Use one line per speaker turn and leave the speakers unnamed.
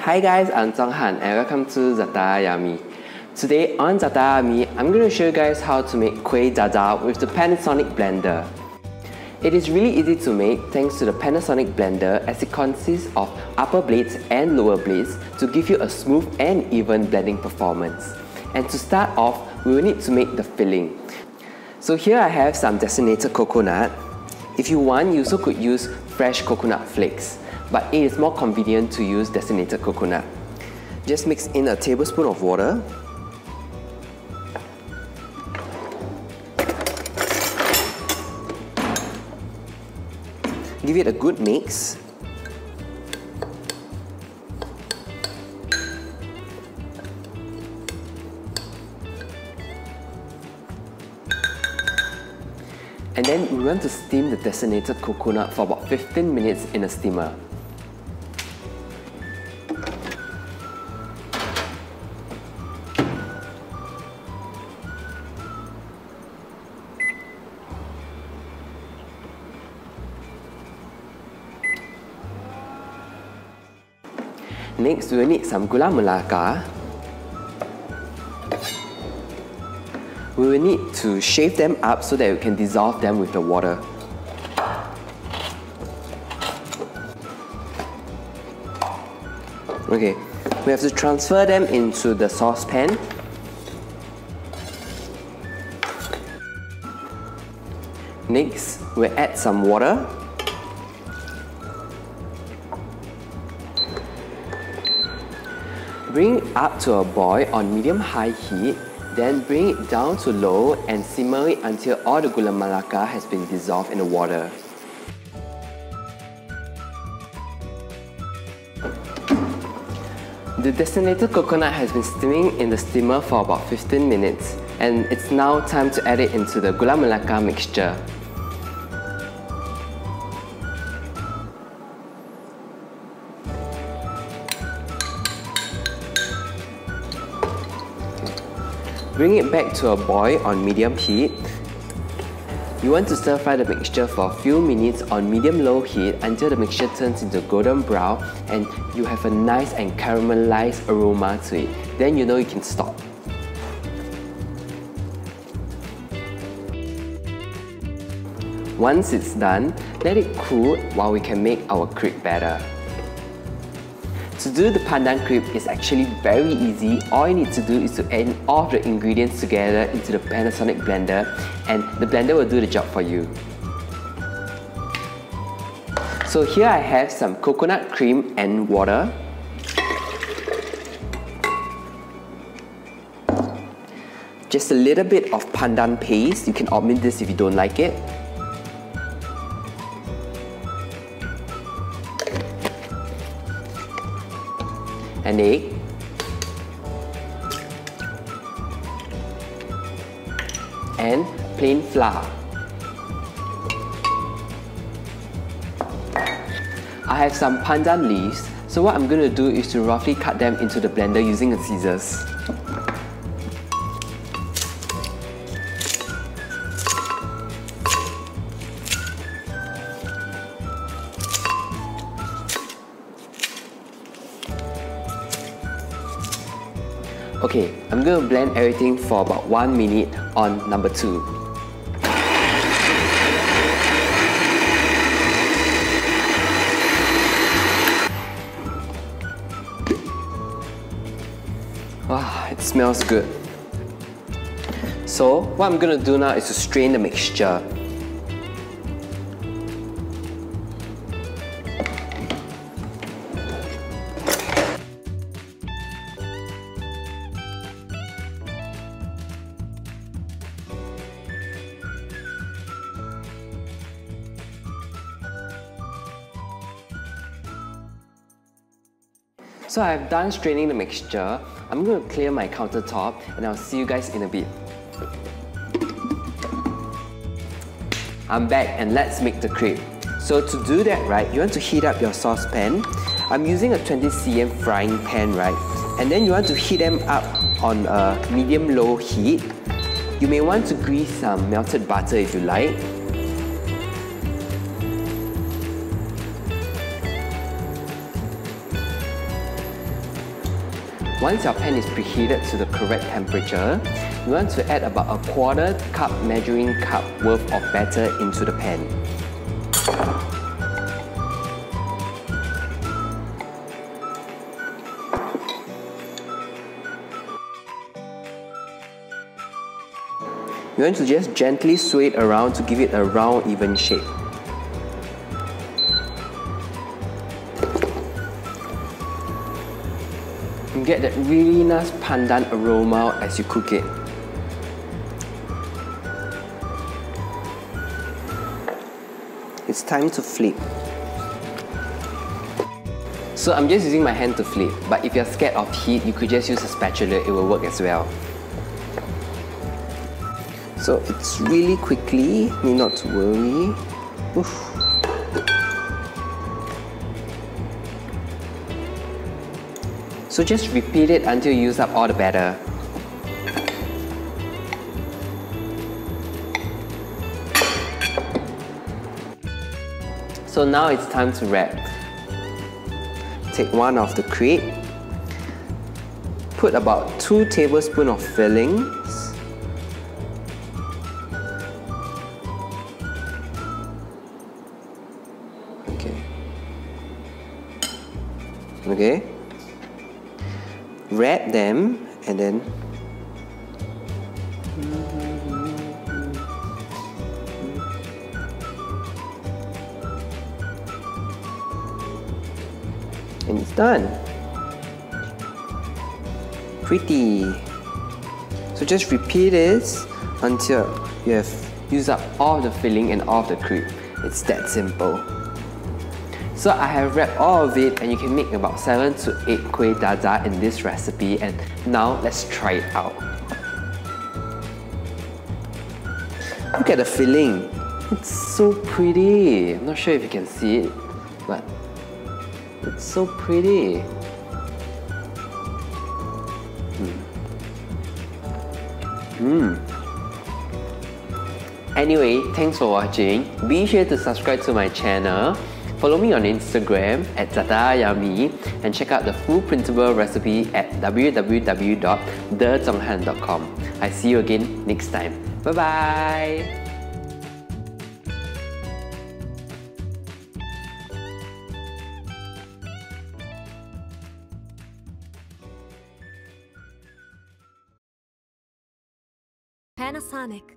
Hi guys, I'm Zhanghan and welcome to ZaTaYaYummy. Today on ZaTaYaYummy, I'm going to show you guys how to make Kueh Dadar with the Panasonic blender. It is really easy to make thanks to the Panasonic blender, as it consists of upper blades and lower blades to give you a smooth and even blending performance. And to start off, we will need to make the filling. So here I have some designated coconut. If you want, you also could use fresh coconut flakes, but it is more convenient to use designated coconut. Just mix in a tablespoon of water. Give it a good mix. And then we want to steam the designated coconut for about 15 minutes in a steamer. Next, we will need some gula melaka. We will need to shave them up so that we can dissolve them with the water. Okay, we have to transfer them into the saucepan. Next, we'll add some water. Bring it up to a boil on medium-high heat, then bring it down to low and simmer it until all the gula melaka has been dissolved in the water. The designated coconut has been steaming in the steamer for about 15 minutes, and it's now time to add it into the gula melaka mixture. Bring it back to a boil on medium heat. You want to stir fry the mixture for a few minutes on medium-low heat until the mixture turns into golden brown and you have a nice and caramelized aroma to it. Then you know you can stop. Once it's done, let it cool while we can make our crepe batter. To do the pandan crepe is actually very easy. All you need to do is to add all of the ingredients together into the Panasonic blender, and the blender will do the job for you. So here I have some coconut cream and water. Just a little bit of pandan paste. You can omit this if you don't like it. An egg, and plain flour. I have some pandan leaves, so what I'm going to do is to roughly cut them into the blender using the scissors. Okay, I'm going to blend everything for about 1 minute on number 2. Wow, it smells good. So, what I'm going to do now is to strain the mixture. So I've done straining the mixture. I'm going to clear my countertop and I'll see you guys in a bit. I'm back and let's make the crepe. So to do that, right, you want to heat up your saucepan. I'm using a 20 cm frying pan, right? And then you want to heat them up on a medium-low heat. You may want to grease some melted butter if you like. Once your pan is preheated to the correct temperature, you want to add about a 1/4 cup measuring cup worth of batter into the pan. You want to just gently sway it around to give it a round, even shape. You get that really nice pandan aroma as you cook it. It's time to flip. So I'm just using my hand to flip, but if you're scared of heat, you could just use a spatula, it will work as well. So it's really quickly, need not to worry. Oof. So just repeat it until you use up all the batter. So now it's time to wrap. Take one of the crepe, put about 2 tablespoons of fillings. Okay. Wrap them and then and it's done. Pretty. So just repeat this until you have used up all the filling and all of the crepe. It's that simple. So I have wrapped all of it, and you can make about 7 to 8 Kueh Dadar in this recipe, and now let's try it out. Look at the filling. It's so pretty. I'm not sure if you can see it, but it's so pretty. Anyway, thanks for watching. Be sure to subscribe to my channel. Follow me on Instagram at ZaTaYaYummy and check out the full printable recipe at www.thezonghan.com. I see you again next time. Bye bye!
Panasonic.